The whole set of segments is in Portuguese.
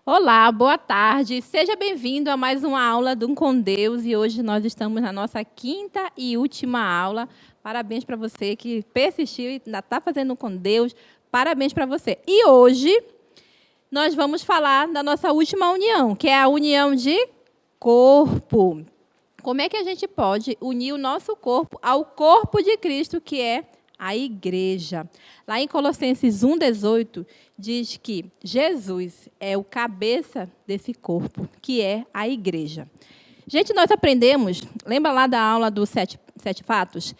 Olá, boa tarde. Seja bem-vindo a mais uma aula do Com Deus. E hoje nós estamos na nossa quinta e última aula. Parabéns para você que persistiu e ainda está fazendo Com Deus. Parabéns para você. E hoje nós vamos falar da nossa última união, que é a união de corpo. Como é que a gente pode unir o nosso corpo ao corpo de Cristo, que é a igreja? Lá em Colossenses 1,18, diz que Jesus é o cabeça desse corpo, que é a igreja. Gente, nós aprendemos, lembra lá da aula dos sete fatos?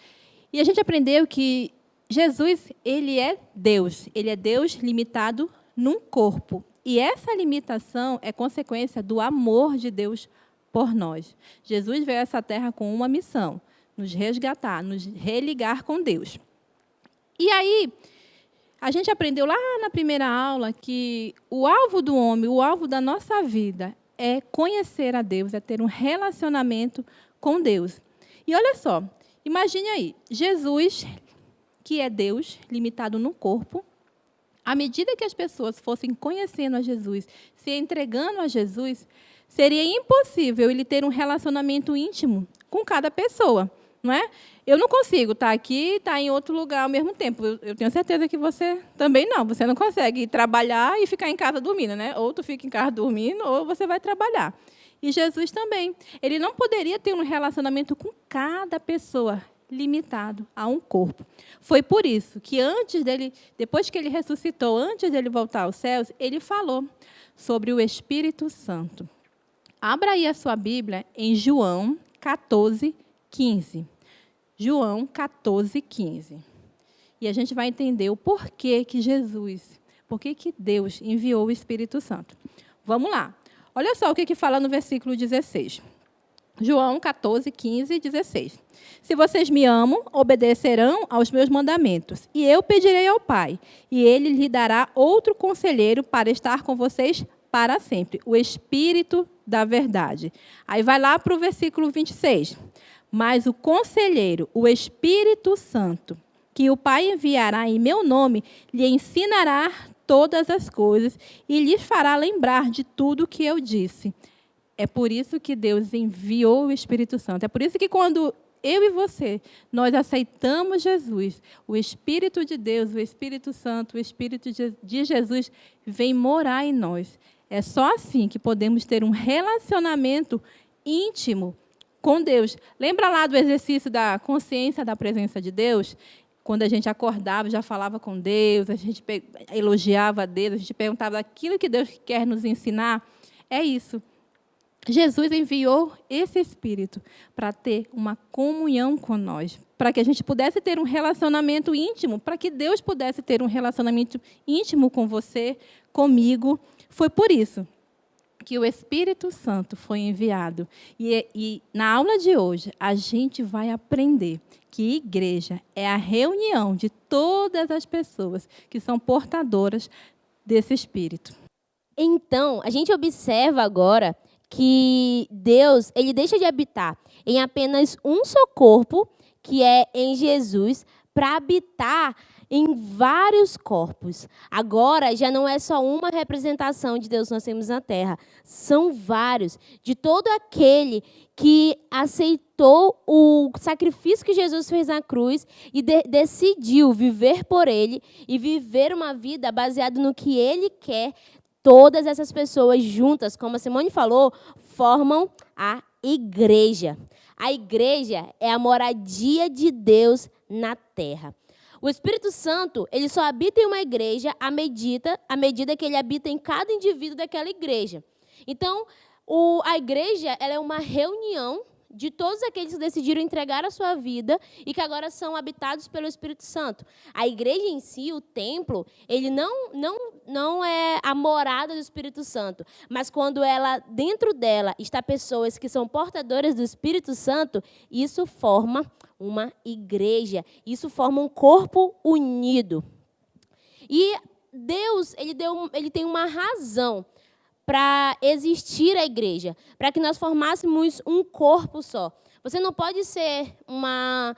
E a gente aprendeu que Jesus, ele é Deus limitado num corpo. E essa limitação é consequência do amor de Deus por nós. Jesus veio a essa terra com uma missão: nos resgatar, nos religar com Deus. E aí, a gente aprendeu lá na primeira aula que o alvo do homem, o alvo da nossa vida é conhecer a Deus, é ter um relacionamento com Deus. E olha só, imagine aí, Jesus, que é Deus, limitado no corpo, à medida que as pessoas fossem conhecendo a Jesus, se entregando a Jesus, seria impossível ele ter um relacionamento íntimo com cada pessoa, não é? Eu não consigo estar aqui e estar em outro lugar ao mesmo tempo. Eu tenho certeza que você também não. Você não consegue trabalhar e ficar em casa dormindo, né? Ou tu fica em casa dormindo, ou você vai trabalhar. E Jesus também. Ele não poderia ter um relacionamento com cada pessoa, limitado a um corpo. Foi por isso que depois que ele ressuscitou, antes dele voltar aos céus, ele falou sobre o Espírito Santo. Abra aí a sua Bíblia em João 14, 15. João 14, 15. E a gente vai entender o porquê que Deus enviou o Espírito Santo. Vamos lá. Olha só o que fala no versículo 16. João 14, 15 e 16. Se vocês me amam, obedecerão aos meus mandamentos. E eu pedirei ao Pai, e ele lhe dará outro conselheiro para estar com vocês para sempre, o Espírito da verdade. Aí vai lá para o versículo 26. Mas o conselheiro, o Espírito Santo, que o Pai enviará em meu nome, lhe ensinará todas as coisas e lhes fará lembrar de tudo o que eu disse. É por isso que Deus enviou o Espírito Santo. É por isso que quando eu e você, nós aceitamos Jesus, o Espírito de Deus, o Espírito Santo, o Espírito de Jesus vem morar em nós. É só assim que podemos ter um relacionamento íntimo com Deus. Lembra lá do exercício da consciência da presença de Deus? Quando a gente acordava, já falava com Deus, a gente elogiava a Deus, a gente perguntava aquilo que Deus quer nos ensinar. É isso. Jesus enviou esse Espírito para ter uma comunhão com nós, para que a gente pudesse ter um relacionamento íntimo, para que Deus pudesse ter um relacionamento íntimo com você, comigo. Foi por isso que o Espírito Santo foi enviado. E na aula de hoje, a gente vai aprender que igreja é a reunião de todas as pessoas que são portadoras desse Espírito. Então, a gente observa agora que Deus, ele deixa de habitar em apenas um só corpo, que é em Jesus, para habitar em vários corpos. Agora, já não é só uma representação de Deus que nós temos na terra. São vários. De todo aquele que aceitou o sacrifício que Jesus fez na cruz e decidiu viver por ele e viver uma vida baseada no que ele quer. Todas essas pessoas juntas, como a Simone falou, formam a igreja. A igreja é a moradia de Deus na terra. O Espírito Santo, ele só habita em uma igreja à medida que ele habita em cada indivíduo daquela igreja. Então, a igreja ela é uma reunião de todos aqueles que decidiram entregar a sua vida e que agora são habitados pelo Espírito Santo. A igreja em si, o templo, ele não é a morada do Espírito Santo, mas quando dentro dela está pessoas que são portadoras do Espírito Santo, isso forma uma igreja, isso forma um corpo unido. E Deus, ele tem uma razão para existir a igreja, para que nós formássemos um corpo só. Você não pode ser uma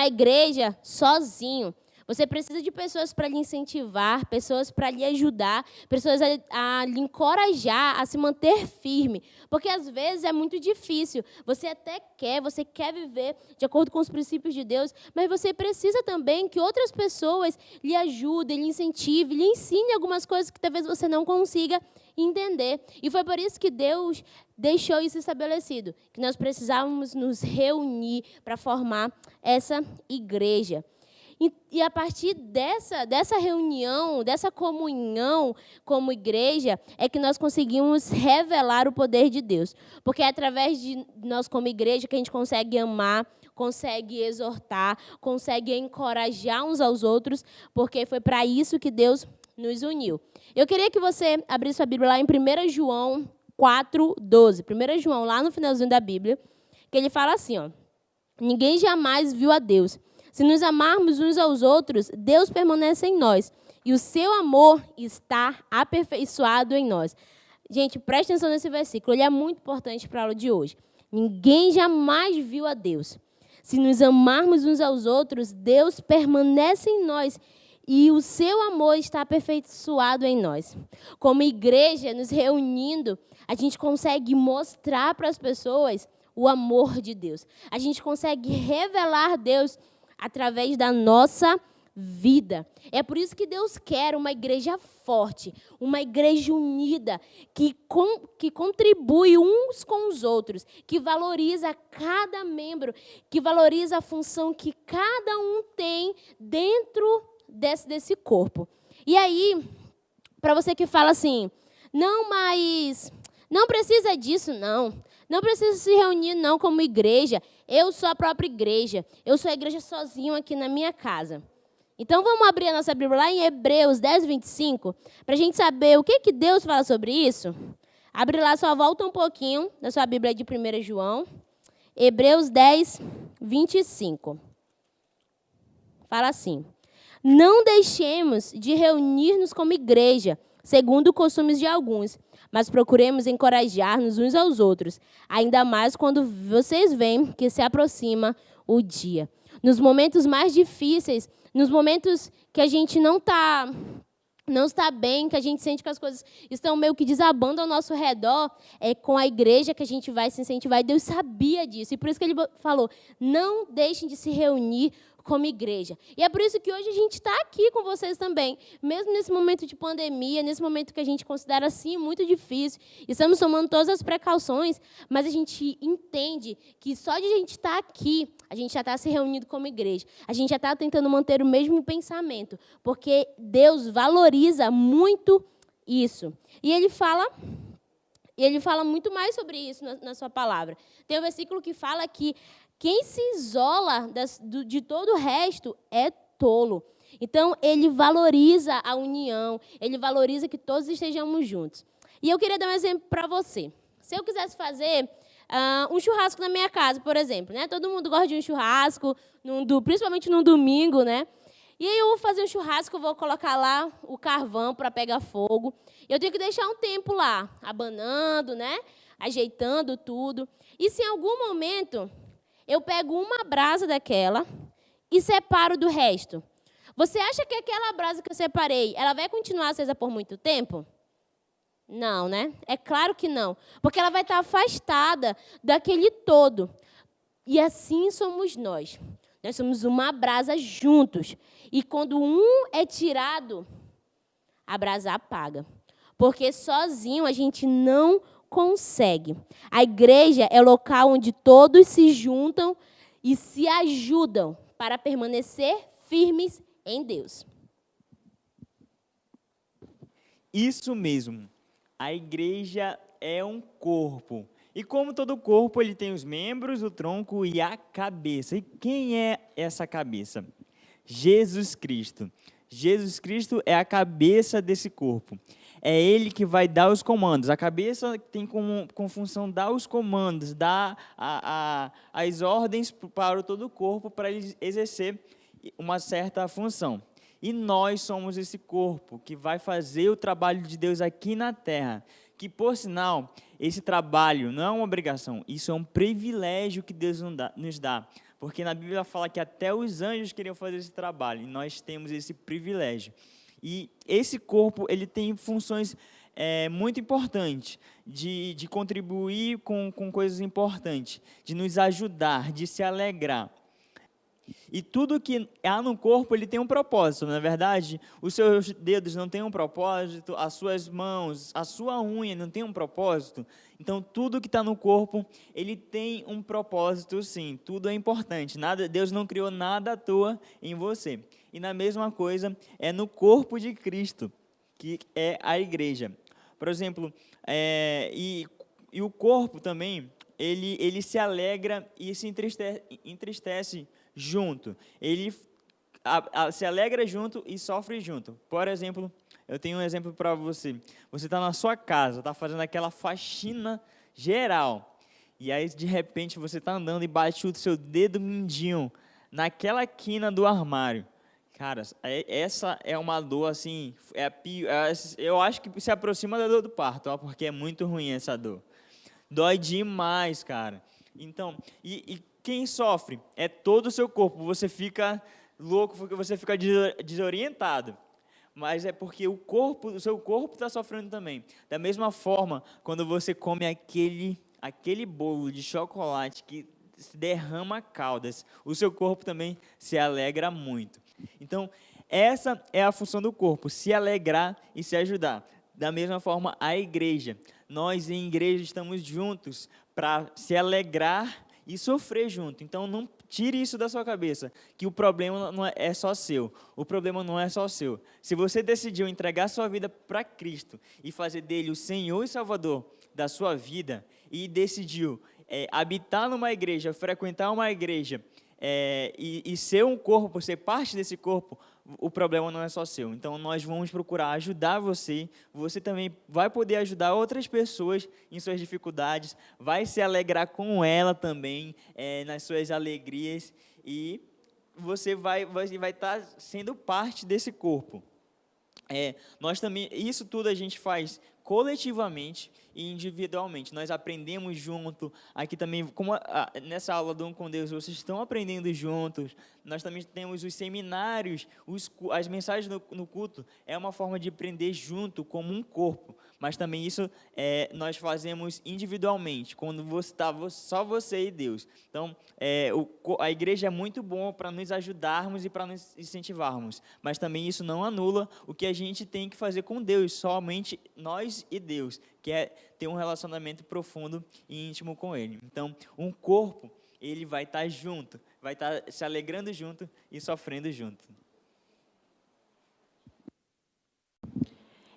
igreja sozinho. Você precisa de pessoas para lhe incentivar, pessoas para lhe ajudar, pessoas a lhe encorajar a se manter firme. Porque, às vezes, é muito difícil. Você quer viver de acordo com os princípios de Deus, mas você precisa também que outras pessoas lhe ajudem, lhe incentivem, lhe ensinem algumas coisas que talvez você não consiga entender. E foi por isso que Deus deixou isso estabelecido, que nós precisávamos nos reunir para formar essa igreja. E a partir dessa reunião, dessa comunhão como igreja, é que nós conseguimos revelar o poder de Deus. Porque é através de nós como igreja que a gente consegue amar, consegue exortar, consegue encorajar uns aos outros, porque foi para isso que Deus nos uniu. Eu queria que você abrisse sua Bíblia lá em 1 João 4:12. 1 João, lá no finalzinho da Bíblia, que ele fala assim, ó: ninguém jamais viu a Deus. Se nos amarmos uns aos outros, Deus permanece em nós, e o seu amor está aperfeiçoado em nós. Gente, preste atenção nesse versículo, ele é muito importante para a aula de hoje. Ninguém jamais viu a Deus. Se nos amarmos uns aos outros, Deus permanece em nós, e o seu amor está aperfeiçoado em nós. Como igreja, nos reunindo, a gente consegue mostrar para as pessoas o amor de Deus. A gente consegue revelar Deus através da nossa vida. É por isso que Deus quer uma igreja forte, uma igreja unida, que contribui uns com os outros, que valoriza cada membro, que valoriza a função que cada um tem dentro desse corpo. E aí, para você que fala assim, não, mas não precisa disso, não. Não precisa se reunir, não, como igreja. Eu sou a própria igreja. Eu sou a igreja sozinho aqui na minha casa. Então, vamos abrir a nossa Bíblia lá em Hebreus 10:25, para a gente saber o que Deus fala sobre isso. Abre lá, só volta um pouquinho da sua Bíblia de 1 João. Hebreus 10:25. Fala assim: não deixemos de reunir-nos como igreja, segundo os costumes de alguns, mas procuremos encorajar-nos uns aos outros, ainda mais quando vocês veem que se aproxima o dia. Nos momentos mais difíceis, nos momentos que a gente não está bem, que a gente sente que as coisas estão meio que desabando ao nosso redor, é com a igreja que a gente vai se incentivar, e Deus sabia disso, e por isso que ele falou, não deixem de se reunir como igreja. E é por isso que hoje a gente está aqui com vocês também, mesmo nesse momento de pandemia, nesse momento que a gente considera assim muito difícil, estamos tomando todas as precauções, mas a gente entende que só de a gente estar aqui, a gente já está se reunindo como igreja, a gente já está tentando manter o mesmo pensamento, porque Deus valoriza muito isso. E ele fala muito mais sobre isso na sua palavra. Tem um versículo que fala que quem se isola de todo o resto é tolo. Então, ele valoriza a união, ele valoriza que todos estejamos juntos. E eu queria dar um exemplo para você. Se eu quisesse fazer um churrasco na minha casa, por exemplo, né? Todo mundo gosta de um churrasco, principalmente no domingo, né? E aí eu vou fazer um churrasco, eu vou colocar lá o carvão para pegar fogo. Eu tenho que deixar um tempo lá, abanando, né? Ajeitando tudo. E se em algum momento eu pego uma brasa daquela e separo do resto, você acha que aquela brasa que eu separei, ela vai continuar acesa por muito tempo? Não, né? É claro que não. Porque ela vai estar afastada daquele todo. E assim somos nós. Nós somos uma brasa juntos. E quando um é tirado, a brasa apaga. Porque sozinho a gente não consegue. A igreja é o local onde todos se juntam e se ajudam para permanecer firmes em Deus. Isso mesmo. A igreja é um corpo. E como todo corpo, ele tem os membros, o tronco e a cabeça. E quem é essa cabeça? Jesus Cristo. Jesus Cristo é a cabeça desse corpo. É ele que vai dar os comandos. A cabeça tem com função dar os comandos, dar as ordens para todo o corpo para ele exercer uma certa função. E nós somos esse corpo que vai fazer o trabalho de Deus aqui na terra. Que, por sinal, esse trabalho não é uma obrigação, isso é um privilégio que Deus nos dá. porque na Bíblia fala que até os anjos queriam fazer esse trabalho, e nós temos esse privilégio. E esse corpo, ele tem funções muito importantes, de contribuir com coisas importantes, de nos ajudar, de se alegrar. E tudo que há no corpo, ele tem um propósito, não é verdade? Os seus dedos não têm um propósito, as suas mãos, a sua unha não tem um propósito. Então, tudo que está no corpo, ele tem um propósito, sim. Tudo é importante. Deus não criou nada à toa em você. E na mesma coisa, é no corpo de Cristo, que é a igreja. Por exemplo, e o corpo também, ele se alegra e se entristece junto. Ele se alegra junto e sofre junto. Por exemplo, eu tenho um exemplo para você. Você está na sua casa, está fazendo aquela faxina geral. E aí, de repente, você está andando e bate o seu dedo mindinho naquela quina do armário. Cara, essa é uma dor, assim, eu acho que se aproxima da dor do parto, ó, porque é muito ruim essa dor. Dói demais, cara. Então, e quem sofre é todo o seu corpo. Você fica louco, porque você fica desorientado. Mas é porque o seu corpo está sofrendo também. Da mesma forma, quando você come aquele bolo de chocolate que se derrama caldas, o seu corpo também se alegra muito. Então, essa é a função do corpo, se alegrar e se ajudar. Da mesma forma, a igreja. Nós, em igreja, estamos juntos para se alegrar e sofrer junto. Então, não tire isso da sua cabeça, que o problema não é só seu. O problema não é só seu. Se você decidiu entregar sua vida para Cristo e fazer dele o Senhor e Salvador da sua vida, e decidiu habitar numa igreja, frequentar uma igreja, e ser um corpo, ser parte desse corpo, o problema não é só seu. Então, nós vamos procurar ajudar você. Você também vai poder ajudar outras pessoas em suas dificuldades, vai se alegrar com ela também, nas suas alegrias, e você vai estar sendo parte desse corpo. Nós também, isso tudo a gente faz coletivamente e individualmente. Nós aprendemos junto. Aqui também, como nessa aula do Um com Deus, vocês estão aprendendo juntos. Nós também temos os seminários, as mensagens no culto. É uma forma de aprender junto, como um corpo. Mas também isso nós fazemos individualmente, quando está só você e Deus. Então, a igreja é muito bom para nos ajudarmos e para nos incentivarmos. Mas também isso não anula o que a gente tem que fazer com Deus, somente nós e Deus, que é ter um relacionamento profundo e íntimo com Ele. Então, um corpo, ele vai estar junto, vai estar se alegrando junto e sofrendo junto.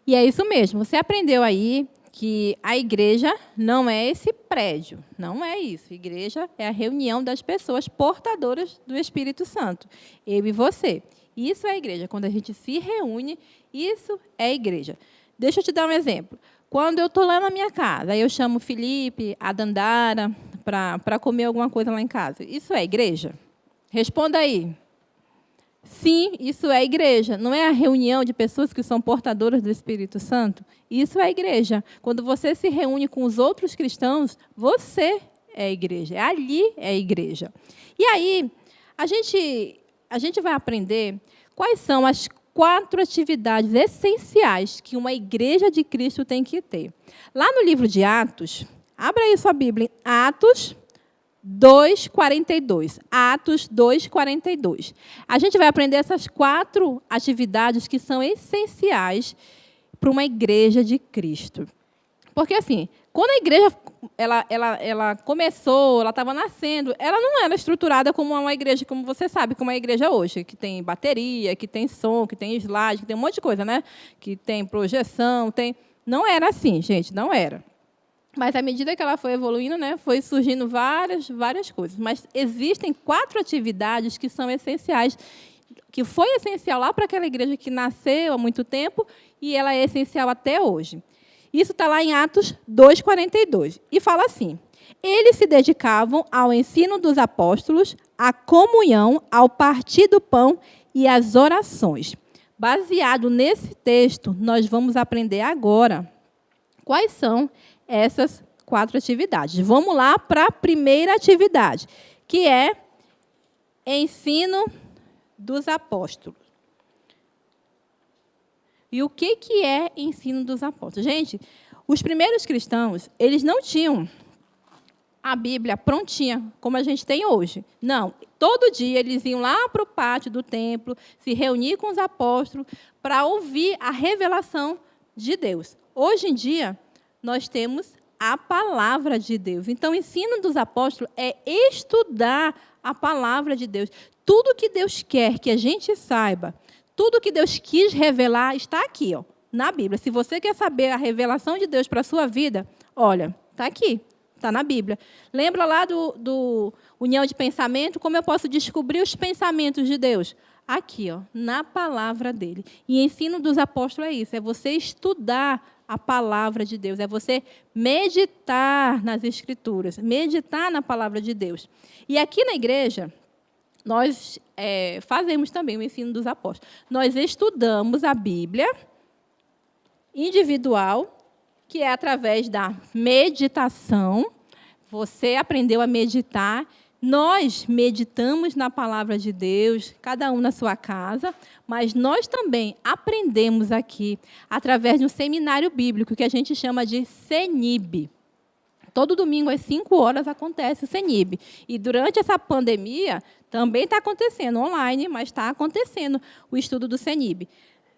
E é isso mesmo, você aprendeu aí que a igreja não é esse prédio, não é isso. A igreja é a reunião das pessoas portadoras do Espírito Santo, eu e você. Isso é a igreja, quando a gente se reúne, isso é a igreja. Deixa eu te dar um exemplo. Quando eu estou lá na minha casa, aí eu chamo o Felipe, a Dandara, para comer alguma coisa lá em casa. Isso é igreja? Responda aí. Sim, isso é igreja. Não é a reunião de pessoas que são portadoras do Espírito Santo? Isso é igreja. Quando você se reúne com os outros cristãos, você é igreja. Ali é a igreja. E aí, a gente vai aprender quais são as 4 atividades essenciais que uma igreja de Cristo tem que ter. Lá no livro de Atos, abra aí sua Bíblia, Atos 2:42. Atos 2:42. A gente vai aprender essas 4 atividades que são essenciais para uma igreja de Cristo. Porque, assim, quando a igreja ela começou, ela estava nascendo, ela não era estruturada como uma igreja, como você sabe, como a igreja hoje, que tem bateria, que tem som, que tem slide, que tem um monte de coisa, né? Que tem projeção, Não era assim, gente, não era. Mas, à medida que ela foi evoluindo, né, foi surgindo várias coisas. Mas existem 4 atividades que são essenciais, que foi essencial lá para aquela igreja que nasceu há muito tempo e ela é essencial até hoje. Isso está lá em Atos 2:42. E fala assim: eles se dedicavam ao ensino dos apóstolos, à comunhão, ao partir do pão e às orações. Baseado nesse texto, nós vamos aprender agora quais são essas 4 atividades. Vamos lá para a primeira atividade, que é ensino dos apóstolos. E o que é ensino dos apóstolos? Gente, os primeiros cristãos, eles não tinham a Bíblia prontinha, como a gente tem hoje. Não, todo dia eles iam lá para o pátio do templo, se reunir com os apóstolos para ouvir a revelação de Deus. Hoje em dia, nós temos a palavra de Deus. Então, o ensino dos apóstolos é estudar a palavra de Deus. Tudo que Deus quer que a gente saiba, tudo que Deus quis revelar está aqui, ó, na Bíblia. Se você quer saber a revelação de Deus para a sua vida, olha, está aqui, está na Bíblia. Lembra lá do União de Pensamento? Como eu posso descobrir os pensamentos de Deus? Aqui, ó, na palavra dele. E ensino dos apóstolos é isso, é você estudar a palavra de Deus, é você meditar nas Escrituras, meditar na palavra de Deus. E aqui na igreja, nós fazemos também o ensino dos apóstolos. Nós estudamos a Bíblia individual, que é através da meditação. Você aprendeu a meditar. Nós meditamos na palavra de Deus, cada um na sua casa, mas nós também aprendemos aqui através de um seminário bíblico que a gente chama de CENIB. Todo domingo, às 5 horas, acontece o CENIB. E durante essa pandemia, também está acontecendo online, mas está acontecendo o estudo do CENIB.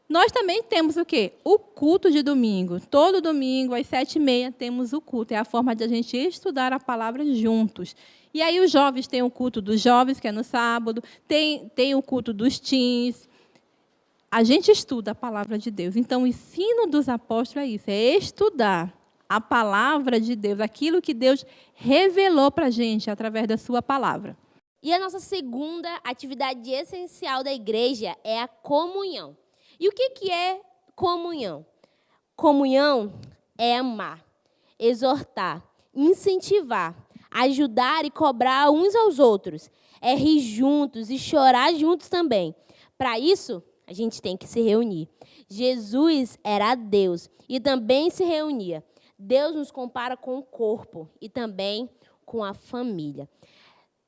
Nós também temos o quê? O culto de domingo. Todo domingo, às 7h30, temos o culto. É a forma de a gente estudar a palavra juntos. E aí os jovens têm o culto dos jovens, que é no sábado, tem o culto dos teens. A gente estuda a palavra de Deus. Então, o ensino dos apóstolos é isso, é estudar a palavra de Deus, aquilo que Deus revelou para a gente através da sua palavra. E a nossa segunda atividade essencial da igreja é a comunhão. E o que é comunhão? Comunhão é amar, exortar, incentivar, ajudar e cobrar uns aos outros. É rir juntos e chorar juntos também. Para isso, a gente tem que se reunir. Jesus era Deus e também se reunia. Deus nos compara com o corpo e também com a família.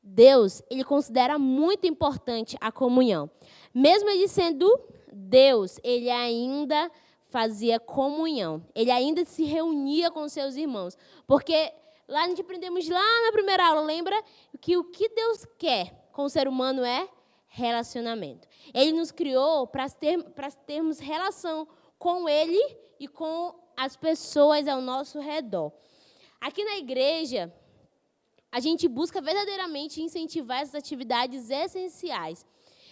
Deus, ele considera muito importante a comunhão. Mesmo ele sendo Deus, ele ainda fazia comunhão. Ele ainda se reunia com seus irmãos. Porque lá a gente aprendemos lá na primeira aula, lembra que o que Deus quer com o ser humano é relacionamento. Ele nos criou para termos relação com Ele e com as pessoas ao nosso redor. Aqui na igreja, a gente busca verdadeiramente incentivar essas atividades essenciais.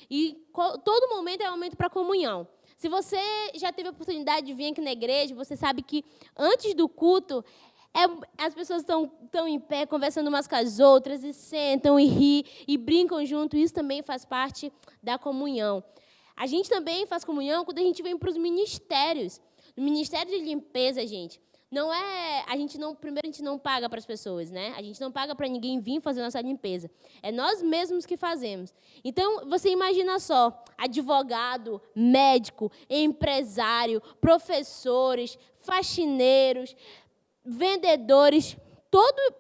E todo momento é um momento para comunhão. Se você já teve a oportunidade de vir aqui na igreja, você sabe que antes do culto, as pessoas estão em pé, conversando umas com as outras, e sentam, e riem, e brincam junto. Isso também faz parte da comunhão. A gente também faz comunhão quando a gente vem para os ministérios. No Ministério de Limpeza, gente, primeiro a gente não paga para as pessoas, né? A gente não paga para ninguém vir fazer nossa limpeza. É nós mesmos que fazemos. Então, você imagina só, advogado, médico, empresário, professores, faxineiros, vendedores,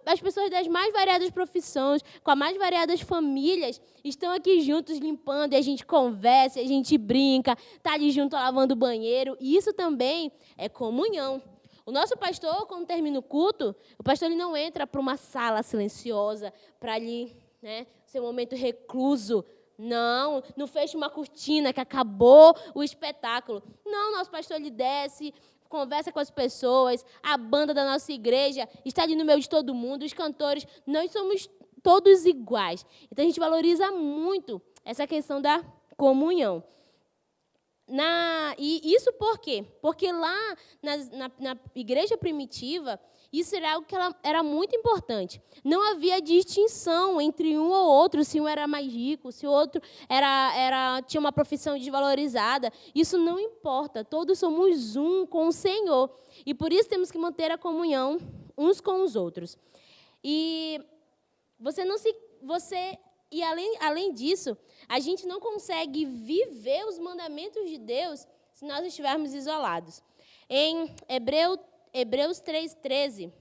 as pessoas das mais variadas profissões, com as mais variadas famílias, estão aqui juntos limpando, e a gente conversa, a gente brinca, está ali junto lavando o banheiro, e isso também é comunhão. O nosso pastor, quando termina o culto, o pastor ele não entra para uma sala silenciosa, para ali, né, ser um momento recluso. Não fecha uma cortina que acabou o espetáculo. Não, nosso pastor ele desce, conversa com as pessoas, a banda da nossa igreja está ali no meio de todo mundo, os cantores, nós somos todos iguais. Então, a gente valoriza muito essa questão da comunhão. E isso por quê? Porque lá na igreja primitiva, isso era algo que era muito importante. Não havia distinção entre um ou outro, se um era mais rico, se o outro tinha uma profissão desvalorizada. Isso não importa. Todos somos um com o Senhor. E por isso temos que manter a comunhão uns com os outros. E além disso, a gente não consegue viver os mandamentos de Deus se nós estivermos isolados. Em Hebreus 3,13,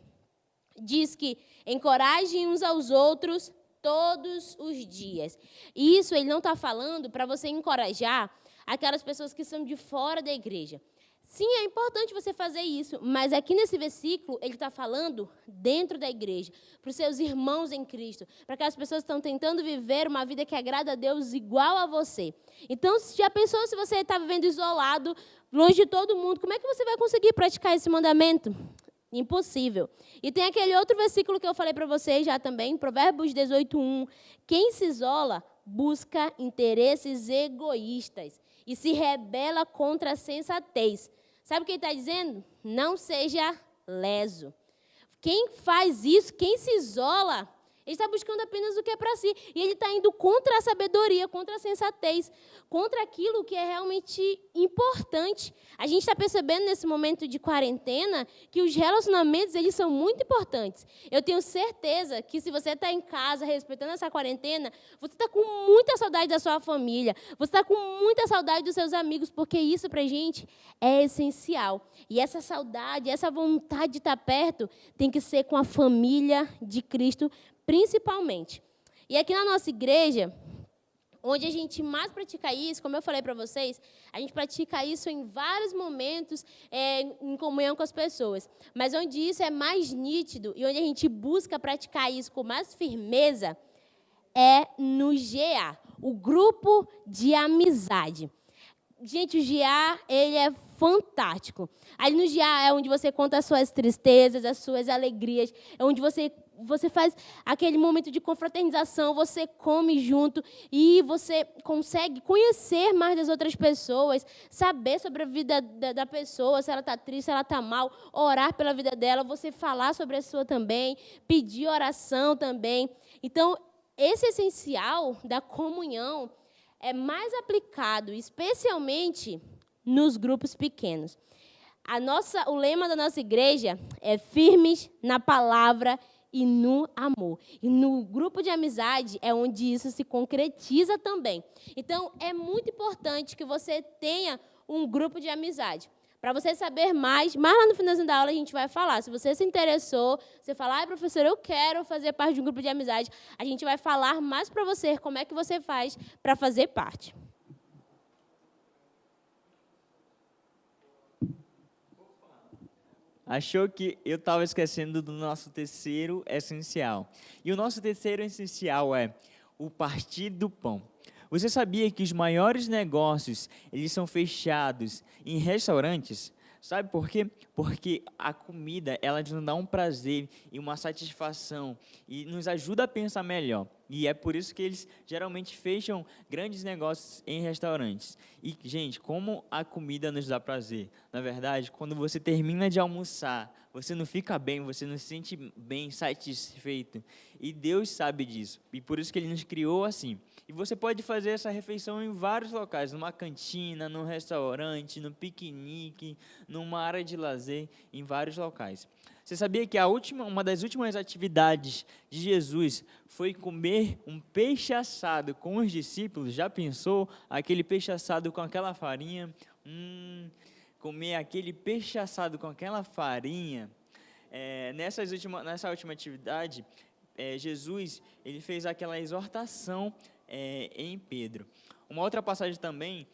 diz que encorajem uns aos outros todos os dias. E isso ele não está falando para você encorajar aquelas pessoas que são de fora da igreja. Sim, é importante você fazer isso, mas aqui nesse versículo, ele está falando dentro da igreja, para os seus irmãos em Cristo, para aquelas pessoas que estão tentando viver uma vida que agrada a Deus igual a você. Então, já pensou se você está vivendo isolado, longe de todo mundo, como é que você vai conseguir praticar esse mandamento? Impossível. E tem aquele outro versículo que eu falei para vocês já também, Provérbios 18:1. Quem se isola busca interesses egoístas e se rebela contra a sensatez. Sabe o que ele está dizendo? Não seja leso. Quem faz isso, quem se isola, ele está buscando apenas o que é para si. E ele está indo contra a sabedoria, contra a sensatez, contra aquilo que é realmente importante. A gente está percebendo nesse momento de quarentena que os relacionamentos, eles são muito importantes. Eu tenho certeza que se você está em casa, respeitando essa quarentena, você está com muita saudade da sua família, você está com muita saudade dos seus amigos, porque isso para a gente é essencial. E essa saudade, essa vontade de estar perto, tem que ser com a família de Cristo, principalmente. E aqui na nossa igreja, onde a gente mais pratica isso, como eu falei para vocês, a gente pratica isso em vários momentos, em comunhão com as pessoas. Mas onde isso é mais nítido e onde a gente busca praticar isso com mais firmeza é no GA, o grupo de amizade. Gente, o GA, ele é fantástico. Ali no GA é onde você conta as suas tristezas, as suas alegrias, é onde você faz aquele momento de confraternização, você come junto e você consegue conhecer mais das outras pessoas, saber sobre a vida da pessoa, se ela está triste, se ela está mal, orar pela vida dela, você falar sobre a sua também, pedir oração também. Então, esse essencial da comunhão é mais aplicado, especialmente nos grupos pequenos. O lema da nossa igreja é firmes na palavra e no amor. E no grupo de amizade é onde isso se concretiza também. Então, é muito importante que você tenha um grupo de amizade. Para você saber mais lá no finalzinho da aula a gente vai falar. Se você se interessou, você falar, professor, eu quero fazer parte de um grupo de amizade, a gente vai falar mais para você como é que você faz para fazer parte. Achou que eu estava esquecendo do nosso terceiro essencial. E o nosso terceiro essencial é o partir do pão. Você sabia que os maiores negócios, eles são fechados em restaurantes? Sabe por quê? Porque a comida, ela nos dá um prazer e uma satisfação e nos ajuda a pensar melhor. E é por isso que eles geralmente fecham grandes negócios em restaurantes. E, gente, como a comida nos dá prazer? Na verdade, quando você termina de almoçar, você não fica bem, você não se sente bem, satisfeito. E Deus sabe disso. E por isso que Ele nos criou assim. E você pode fazer essa refeição em vários locais, numa cantina, num restaurante, no piquenique, numa área de lazer, em vários locais. Você sabia que uma das últimas atividades de Jesus foi comer um peixe assado com os discípulos? Já pensou? Aquele peixe assado com aquela farinha? Comer aquele peixe assado com aquela farinha. Nessa última atividade, Jesus ele fez aquela exortação em Pedro. Uma outra passagem também,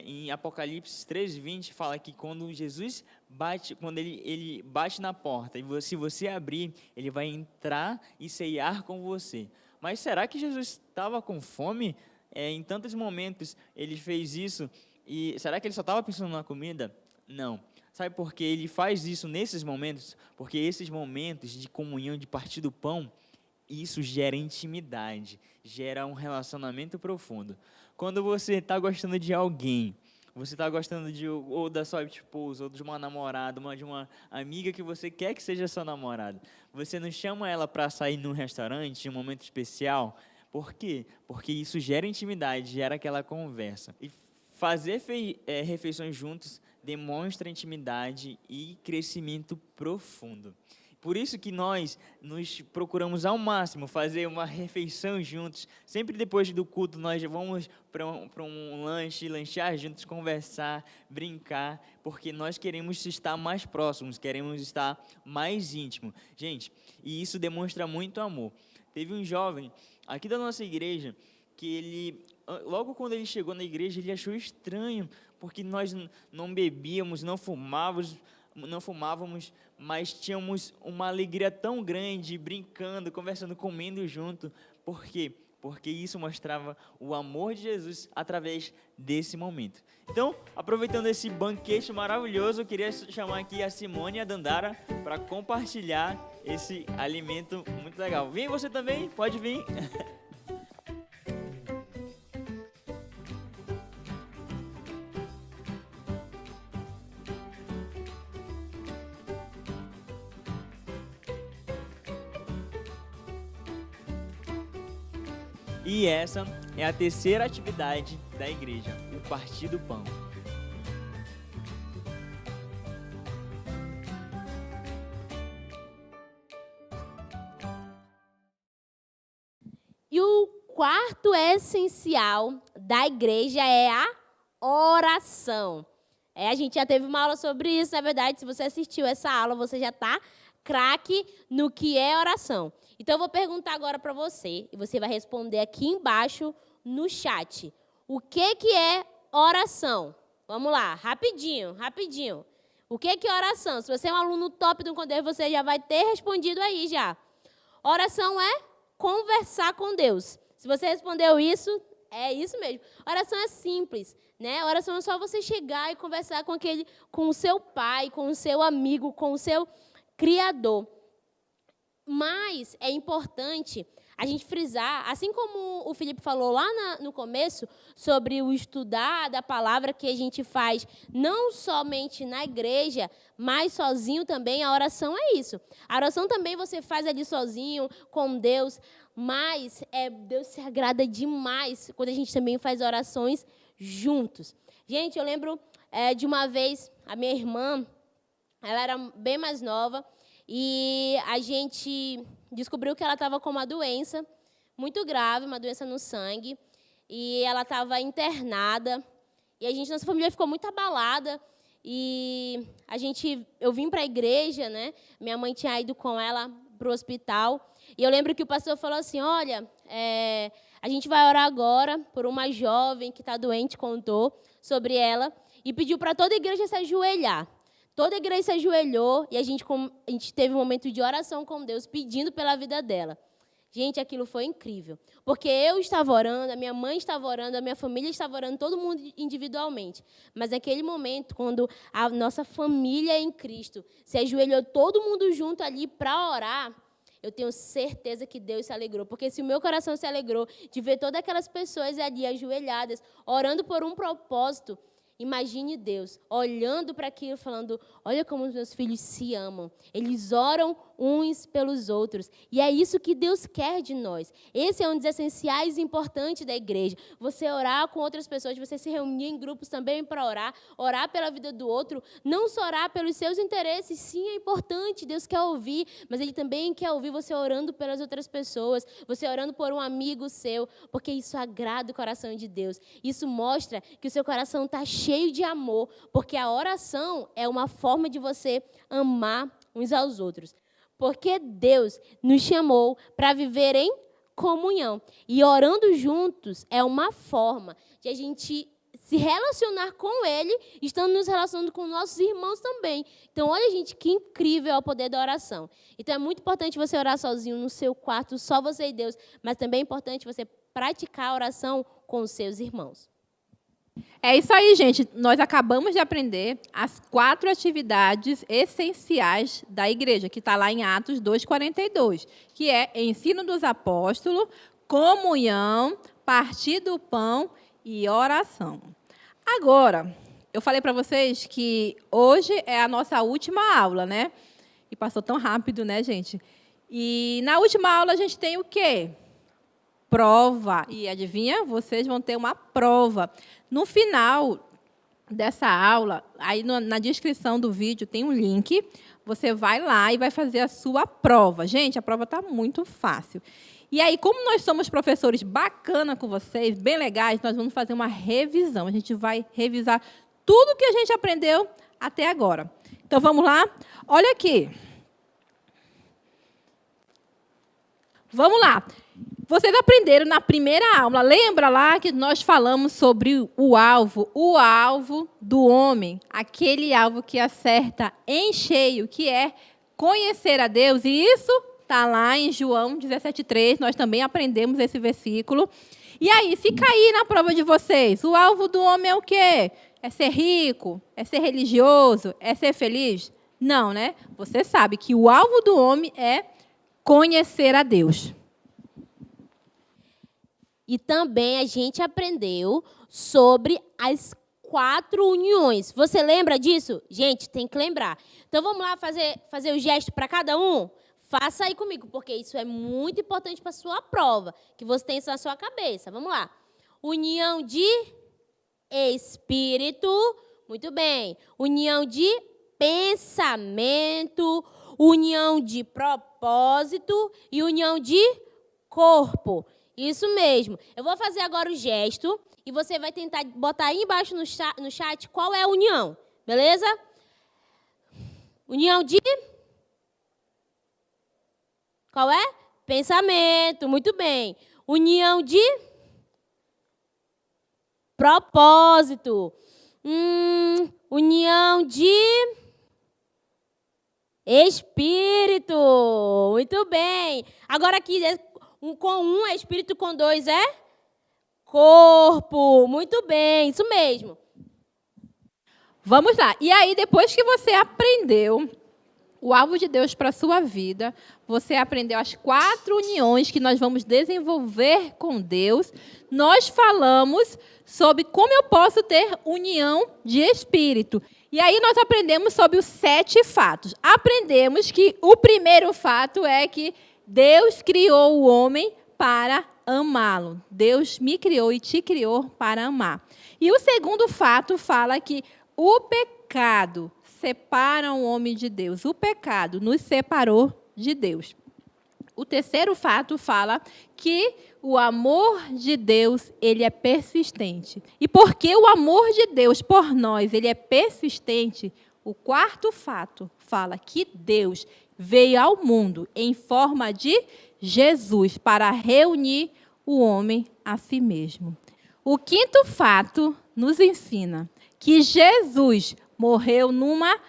em Apocalipse 3:20, fala que quando Jesus bate, quando ele bate na porta, e se você abrir, ele vai entrar e ceiar com você. Mas será que Jesus estava com fome? Em tantos momentos ele fez isso, e será que ele só estava pensando na comida? Não. Sabe por que ele faz isso nesses momentos? Porque esses momentos de comunhão, de partir do pão, isso gera intimidade, gera um relacionamento profundo. Quando você está gostando de alguém, você está gostando ou da sua esposa, ou de uma namorada, de uma amiga que você quer que seja sua namorada, você não chama ela para sair num restaurante, em um momento especial? Por quê? Porque isso gera intimidade, gera aquela conversa. E fazer refeições juntos demonstra intimidade e crescimento profundo. Por isso que nós nos procuramos ao máximo fazer uma refeição juntos. Sempre depois do culto nós vamos para um lanchar juntos, conversar, brincar, porque nós queremos estar mais próximos, queremos estar mais íntimos. Gente, e isso demonstra muito amor. Teve um jovem aqui da nossa igreja que ele, logo quando ele chegou na igreja, ele achou estranho, porque nós não bebíamos, não fumávamos, mas tínhamos uma alegria tão grande, brincando, conversando, comendo junto. Por quê? Porque isso mostrava o amor de Jesus através desse momento. Então, aproveitando esse banquete maravilhoso, eu queria chamar aqui a Simone e a Dandara para compartilhar esse alimento muito legal. Vem você também, pode vir. E essa é a terceira atividade da igreja, o partir do pão. E o quarto essencial da igreja é a oração. A gente já teve uma aula sobre isso, na verdade, se você assistiu essa aula, você já está craque no que é oração. Então, eu vou perguntar agora para você, e você vai responder aqui embaixo no chat. O que é oração? Vamos lá, rapidinho. O que é oração? Se você é um aluno top do Condeus, você já vai ter respondido aí já. Oração é conversar com Deus. Se você respondeu isso, é isso mesmo. Oração é simples, né? Oração é só você chegar e conversar com o seu pai, com o seu amigo, com o seu Criador. Mas é importante a gente frisar, assim como o Felipe falou lá no começo, sobre o estudar da palavra que a gente faz, não somente na igreja, mas sozinho também, a oração é isso. A oração também você faz ali sozinho, com Deus, mas Deus se agrada demais quando a gente também faz orações juntos. Gente, eu lembro de uma vez, a minha irmã, ela era bem mais nova, e a gente descobriu que ela estava com uma doença muito grave, uma doença no sangue, e ela estava internada, e nossa família ficou muito abalada, e eu vim para a igreja, né? Minha mãe tinha ido com ela para o hospital, e eu lembro que o pastor falou assim, olha, a gente vai orar agora por uma jovem que está doente, contou sobre ela, e pediu para toda a igreja se ajoelhar. Toda a igreja se ajoelhou e a gente teve um momento de oração com Deus, pedindo pela vida dela. Gente, aquilo foi incrível. Porque eu estava orando, a minha mãe estava orando, a minha família estava orando, todo mundo individualmente. Mas naquele momento, quando a nossa família em Cristo se ajoelhou todo mundo junto ali para orar, eu tenho certeza que Deus se alegrou. Porque se o meu coração se alegrou de ver todas aquelas pessoas ali ajoelhadas, orando por um propósito, imagine Deus olhando para aquilo, falando, olha como os meus filhos se amam. Eles oram uns pelos outros. E é isso que Deus quer de nós. Esse é um dos essenciais importantes da igreja. Você orar com outras pessoas, você se reunir em grupos também para orar pela vida do outro, não só orar pelos seus interesses. Sim, é importante, Deus quer ouvir, mas Ele também quer ouvir você orando pelas outras pessoas, você orando por um amigo seu, porque isso agrada o coração de Deus. Isso mostra que o seu coração está cheio de amor, porque a oração é uma forma de você amar uns aos outros. Porque Deus nos chamou para viver em comunhão. E orando juntos é uma forma de a gente se relacionar com Ele, estando nos relacionando com nossos irmãos também. Então, olha, gente, que incrível é o poder da oração. Então, é muito importante você orar sozinho no seu quarto, só você e Deus, mas também é importante você praticar a oração com os seus irmãos. É isso aí, gente. Nós acabamos de aprender as 4 atividades essenciais da igreja, que está lá em Atos 2:42, que é ensino dos apóstolos, comunhão, partir do pão e oração. Agora, eu falei para vocês que hoje é a nossa última aula, né? E passou tão rápido, né, gente? E na última aula a gente tem o quê? Prova. E adivinha? Vocês vão ter uma prova. No final dessa aula, aí na descrição do vídeo tem um link. Você vai lá e vai fazer a sua prova. Gente, a prova está muito fácil. E aí, como nós somos professores bacana com vocês, bem legais, nós vamos fazer uma revisão. A gente vai revisar tudo que a gente aprendeu até agora. Então, vamos lá? Olha aqui. Vamos lá. Vocês aprenderam na primeira aula, lembra lá que nós falamos sobre o alvo do homem, aquele alvo que acerta em cheio, que é conhecer a Deus, e isso está lá em João 17,3, nós também aprendemos esse versículo. E aí, se cair na prova de vocês, o alvo do homem é o quê? É ser rico? É ser religioso? É ser feliz? Não, né? Você sabe que o alvo do homem é conhecer a Deus. E também a gente aprendeu sobre as 4 uniões. Você lembra disso? Gente, tem que lembrar. Então, vamos lá fazer o gesto para cada um? Faça aí comigo, porque isso é muito importante para a sua prova, que você tem isso na sua cabeça. Vamos lá. União de espírito. Muito bem. União de pensamento. União de propósito. E união de corpo. Isso mesmo. Eu vou fazer agora o gesto e você vai tentar botar aí embaixo no chat qual é a união. Beleza? União de... Qual é? Pensamento. Muito bem. União de... propósito. União de... espírito. Muito bem. Agora aqui... com 1 é espírito, com 2 é corpo. Muito bem, isso mesmo. Vamos lá. E aí, depois que você aprendeu o alvo de Deus para a sua vida, você aprendeu as 4 uniões que nós vamos desenvolver com Deus. Nós falamos sobre como eu posso ter união de espírito. E aí nós aprendemos sobre os 7 fatos. Aprendemos que o primeiro fato é que Deus criou o homem para amá-lo. Deus me criou e te criou para amar. E o segundo fato fala que o pecado separa o homem de Deus. O pecado nos separou de Deus. O terceiro fato fala que o amor de Deus, ele é persistente. E porque o amor de Deus por nós, ele é persistente, o quarto fato fala que Deus veio ao mundo em forma de Jesus para reunir o homem a si mesmo. O quinto fato nos ensina que Jesus morreu numa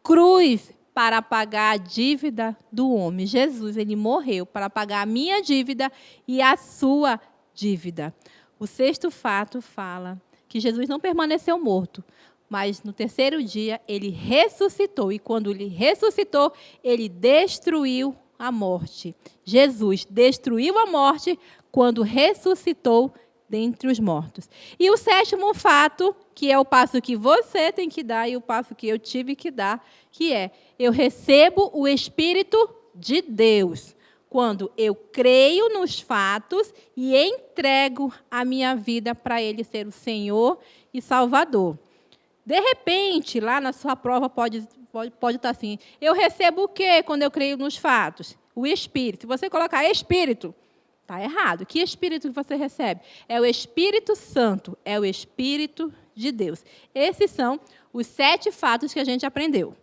cruz para pagar a dívida do homem. Jesus, ele morreu para pagar a minha dívida e a sua dívida. O sexto fato fala que Jesus não permaneceu morto, mas no terceiro dia ele ressuscitou. E quando ele ressuscitou, ele destruiu a morte. Jesus destruiu a morte quando ressuscitou dentre os mortos. E o sétimo fato, que é o passo que você tem que dar e o passo que eu tive que dar, que é: eu recebo o Espírito de Deus quando eu creio nos fatos e entrego a minha vida para Ele ser o Senhor e Salvador. De repente, lá na sua prova pode estar assim: eu recebo o quê quando eu creio nos fatos? O Espírito. Se você colocar Espírito, está errado. Que Espírito que você recebe? É o Espírito Santo, é o Espírito de Deus. Esses são os 7 fatos que a gente aprendeu.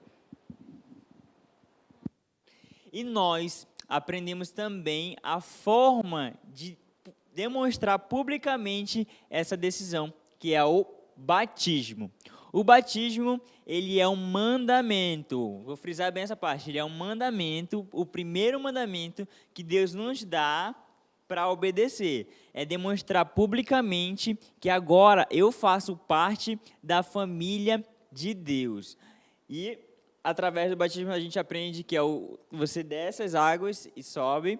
E nós aprendemos também a forma de demonstrar publicamente essa decisão, que é o batismo. O batismo, ele é um mandamento. Vou frisar bem essa parte. Ele é um mandamento, o primeiro mandamento que Deus nos dá para obedecer. É demonstrar publicamente que agora eu faço parte da família de Deus. E através do batismo a gente aprende que você desce as águas e sobe.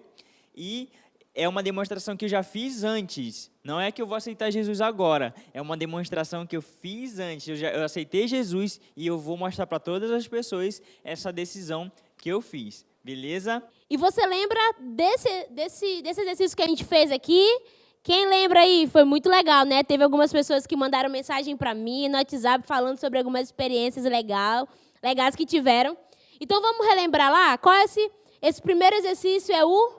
E é uma demonstração que eu já fiz antes. Não é que eu vou aceitar Jesus agora. É uma demonstração que eu fiz antes. Eu aceitei Jesus e eu vou mostrar para todas as pessoas essa decisão que eu fiz. Beleza? E você lembra desse exercício que a gente fez aqui? Quem lembra aí? Foi muito legal, né? Teve algumas pessoas que mandaram mensagem para mim no WhatsApp falando sobre algumas experiências legais que tiveram. Então, vamos relembrar lá? Qual é esse primeiro exercício? É o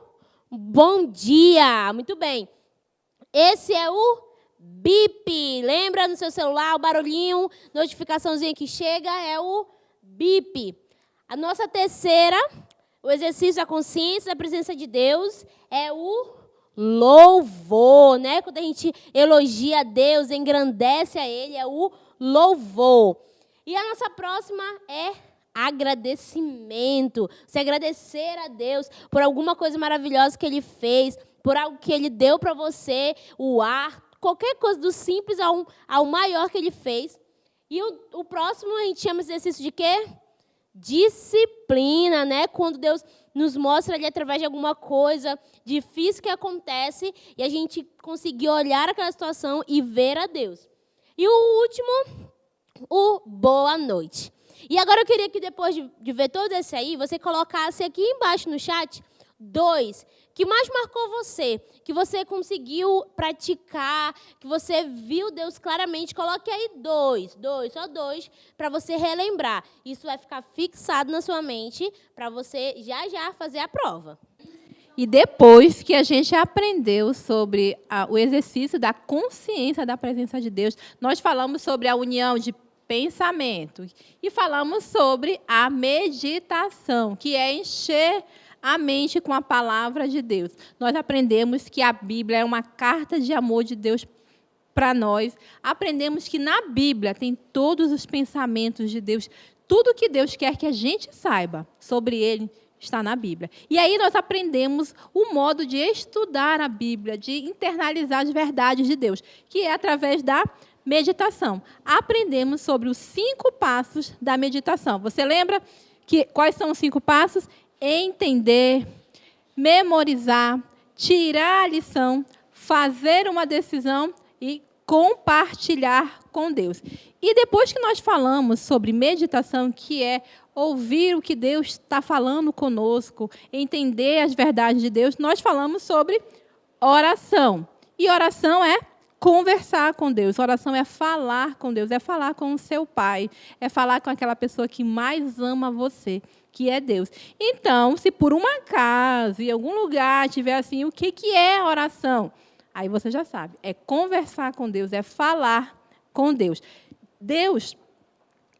bom dia. Muito bem. Esse é o bip. Lembra no seu celular o barulhinho, notificaçãozinha que chega? É o bip. A nossa terceira, o exercício da consciência da presença de Deus é o louvor, né? Quando a gente elogia a Deus, engrandece a Ele, é o louvor. E a nossa próxima é agradecimento. Você agradecer a Deus por alguma coisa maravilhosa que Ele fez, por algo que Ele deu para você, o ar, qualquer coisa do simples ao maior que Ele fez. E o próximo a gente chama esse exercício de quê? Disciplina, né? Quando Deus nos mostra ali através de alguma coisa difícil que acontece e a gente conseguir olhar aquela situação e ver a Deus. E o último, o boa noite. E agora eu queria que depois de ver todo esse aí, você colocasse aqui embaixo no chat 2, que mais marcou você, que você conseguiu praticar, que você viu Deus claramente. Coloque aí 2, só 2, para você relembrar. Isso vai ficar fixado na sua mente para você já fazer a prova. E depois que a gente aprendeu sobre o exercício da consciência da presença de Deus, nós falamos sobre a união de pensamento e falamos sobre a meditação, que é encher a mente com a palavra de Deus. Nós aprendemos que a Bíblia é uma carta de amor de Deus para nós. Aprendemos que na Bíblia tem todos os pensamentos de Deus. Tudo que Deus quer que a gente saiba sobre Ele está na Bíblia. E aí nós aprendemos o modo de estudar a Bíblia, de internalizar as verdades de Deus, que é através da meditação. Aprendemos sobre os 5 passos da meditação. Você lembra quais são os 5 passos? Entender, memorizar, tirar a lição, fazer uma decisão e compartilhar com Deus. E depois que nós falamos sobre meditação, que é ouvir o que Deus está falando conosco, entender as verdades de Deus, nós falamos sobre oração. E oração é conversar com Deus. Oração é falar com Deus, é falar com o seu Pai, é falar com aquela pessoa que mais ama você, que é Deus. Então, se por um acaso, em algum lugar, tiver assim, o que é oração? Aí você já sabe, é conversar com Deus, é falar com Deus. Deus,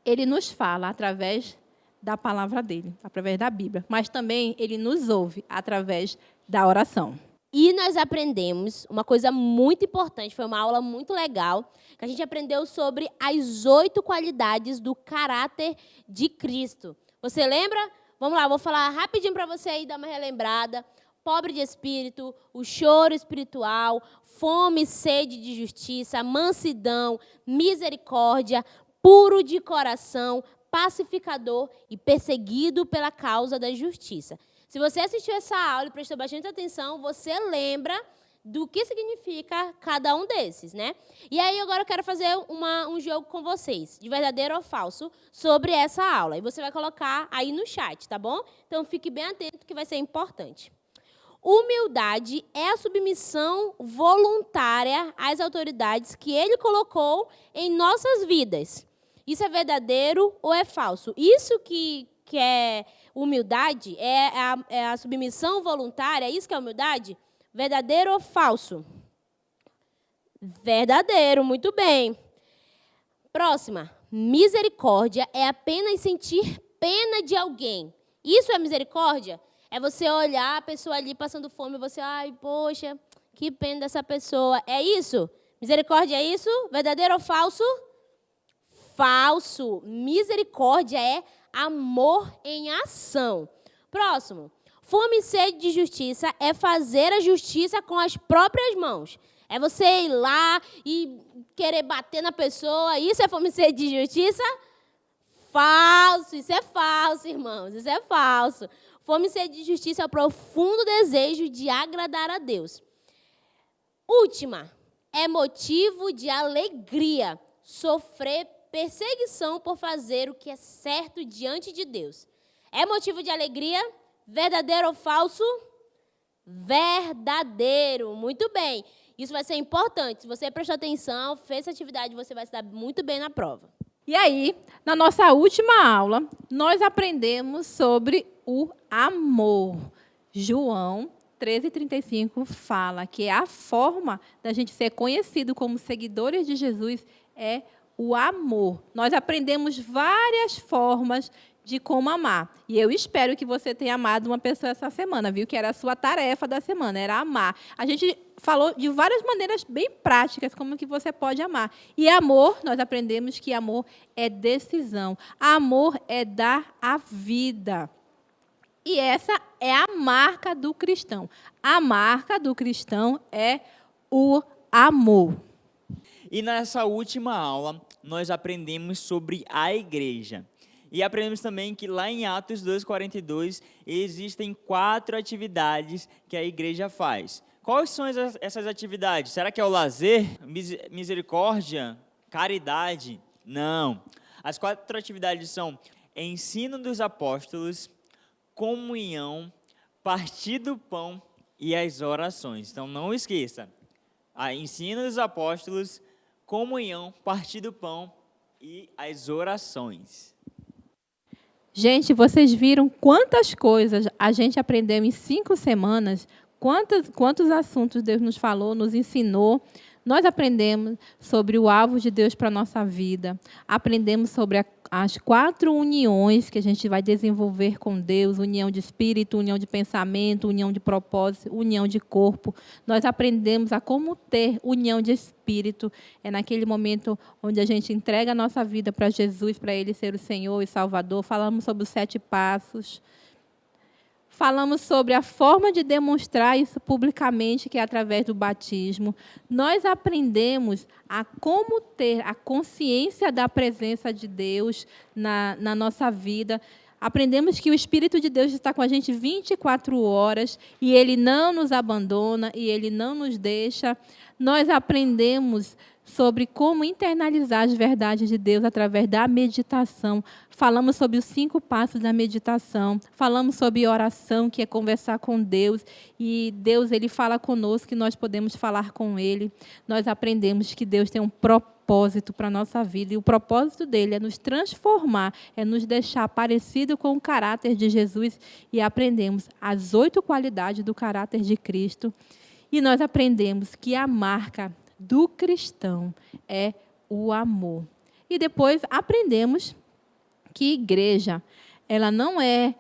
Ele nos fala através da palavra dEle, através da Bíblia, mas também Ele nos ouve através da oração. E nós aprendemos uma coisa muito importante, foi uma aula muito legal, que a gente aprendeu sobre as 8 qualidades do caráter de Cristo. Você lembra? Vamos lá, vou falar rapidinho para você aí, dar uma relembrada. Pobre de espírito, o choro espiritual, fome e sede de justiça, mansidão, misericórdia, puro de coração, pacificador e perseguido pela causa da justiça. Se você assistiu essa aula e prestou bastante atenção, você lembra do que significa cada um desses, né? E aí agora eu quero fazer um jogo com vocês, de verdadeiro ou falso, sobre essa aula. E você vai colocar aí no chat, tá bom? Então fique bem atento que vai ser importante. Humildade é a submissão voluntária às autoridades que Ele colocou em nossas vidas. Isso é verdadeiro ou é falso? Isso que é humildade, é a submissão voluntária, é isso que é humildade? Verdadeiro ou falso? Verdadeiro, muito bem. Próxima. Misericórdia é apenas sentir pena de alguém. Isso é misericórdia? É você olhar a pessoa ali passando fome e você, ai, poxa, que pena dessa pessoa. É isso? Misericórdia é isso? Verdadeiro ou falso? Falso. Misericórdia é amor em ação. Próximo. Fome e sede de justiça é fazer a justiça com as próprias mãos. É você ir lá e querer bater na pessoa. Isso é fome e sede de justiça? Falso. Isso é falso, irmãos. Isso é falso. Fome e sede de justiça é o profundo desejo de agradar a Deus. Última. É motivo de alegria sofrer perseguição por fazer o que é certo diante de Deus. É motivo de alegria? Verdadeiro ou falso? Verdadeiro. Muito bem. Isso vai ser importante. Se você prestou atenção, fez essa atividade, você vai se dar muito bem na prova. E aí, na nossa última aula, nós aprendemos sobre o amor. João 13,35 fala que a forma da gente ser conhecido como seguidores de Jesus é o amor. Nós aprendemos várias formas de como amar. E eu espero que você tenha amado uma pessoa essa semana, viu? Que era a sua tarefa da semana, era amar. A gente falou de várias maneiras bem práticas como que você pode amar. E amor, nós aprendemos que amor é decisão. Amor é dar a vida. E essa é a marca do cristão. A marca do cristão é o amor. E nessa última aula, nós aprendemos sobre a igreja. E aprendemos também que lá em Atos 2:42 existem 4 atividades que a igreja faz. Quais são essas atividades? Será que é o lazer, misericórdia, caridade? Não. As 4 atividades são ensino dos apóstolos, comunhão, partir do pão e as orações. Então não esqueça. Ensino dos apóstolos, comunhão, partir do pão e as orações. Gente, vocês viram quantas coisas a gente aprendeu em 5 semanas? Quantos assuntos Deus nos falou, nos ensinou. Nós aprendemos sobre o alvo de Deus para a nossa vida. Aprendemos sobre as 4 uniões que a gente vai desenvolver com Deus. União de espírito, união de pensamento, união de propósito, união de corpo. Nós aprendemos a como ter união de espírito. É naquele momento onde a gente entrega a nossa vida para Jesus, para Ele ser o Senhor e Salvador. Falamos sobre os 7 passos. Falamos sobre a forma de demonstrar isso publicamente, que é através do batismo. Nós aprendemos a como ter a consciência da presença de Deus na nossa vida. Aprendemos que o Espírito de Deus está com a gente 24 horas e Ele não nos abandona e Ele não nos deixa. Nós aprendemos sobre como internalizar as verdades de Deus através da meditação. Falamos sobre os 5 passos da meditação. Falamos sobre oração, que é conversar com Deus. E Deus, Ele fala conosco e nós podemos falar com Ele. Nós aprendemos que Deus tem um propósito para a nossa vida. E o propósito dele é nos transformar, é nos deixar parecido com o caráter de Jesus. E aprendemos as 8 qualidades do caráter de Cristo. E nós aprendemos que a marca do cristão é o amor. E depois aprendemos que igreja, ela não é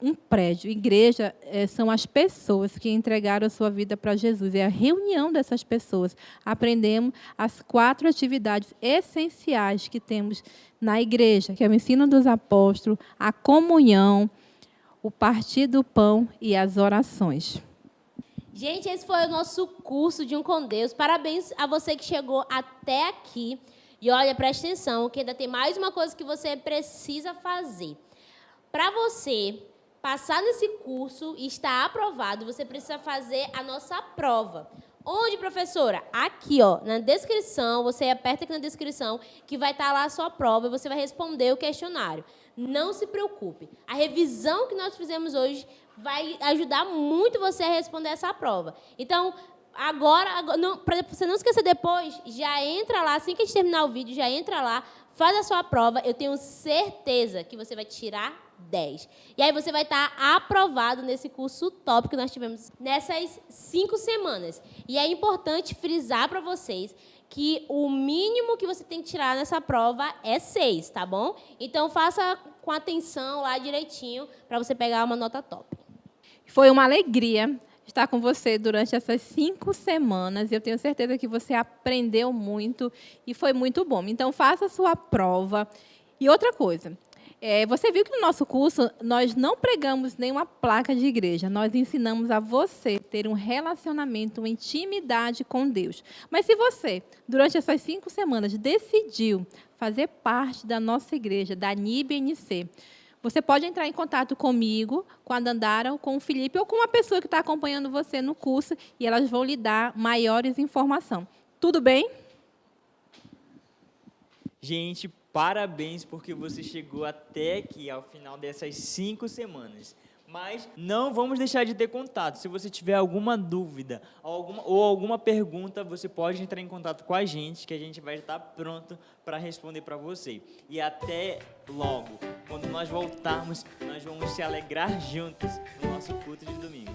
um prédio. Igreja são as pessoas que entregaram a sua vida para Jesus. É a reunião dessas pessoas. Aprendemos as 4 atividades essenciais que temos na igreja, que é o ensino dos apóstolos, a comunhão, o partir do pão e as orações. Gente, esse foi o nosso curso de Um com Deus. Parabéns a você que chegou até aqui. E olha, preste atenção, que ainda tem mais uma coisa que você precisa fazer. Para você passar nesse curso e estar aprovado, você precisa fazer a nossa prova. Onde, professora? Aqui, ó, na descrição, você aperta aqui na descrição, que vai estar lá a sua prova e você vai responder o questionário. Não se preocupe. A revisão que nós fizemos hoje vai ajudar muito você a responder essa prova. Então, agora para você não esquecer depois, já entra lá, assim que a gente terminar o vídeo, já entra lá, faz a sua prova. Eu tenho certeza que você vai tirar 10. E aí você vai estar aprovado nesse curso top que nós tivemos nessas 5 semanas. E é importante frisar para vocês que o mínimo que você tem que tirar nessa prova é 6, tá bom? Então, faça com atenção lá direitinho para você pegar uma nota top. Foi uma alegria estar com você durante essas 5 semanas. Eu tenho certeza que você aprendeu muito e foi muito bom. Então, faça a sua prova. E outra coisa, você viu que no nosso curso nós não pregamos nenhuma placa de igreja. Nós ensinamos a você ter um relacionamento, uma intimidade com Deus. Mas se você, durante essas 5 semanas, decidiu fazer parte da nossa igreja, da NIBNC, você pode entrar em contato comigo, com a Dandara, ou com o Felipe, ou com uma pessoa que está acompanhando você no curso, e elas vão lhe dar maiores informações. Tudo bem? Gente, parabéns porque você chegou até aqui, ao final dessas 5 semanas. Mas não vamos deixar de ter contato. Se você tiver alguma dúvida ou alguma pergunta, você pode entrar em contato com a gente, que a gente vai estar pronto para responder para você. E até logo. Quando nós voltarmos, nós vamos se alegrar juntos no nosso culto de domingo.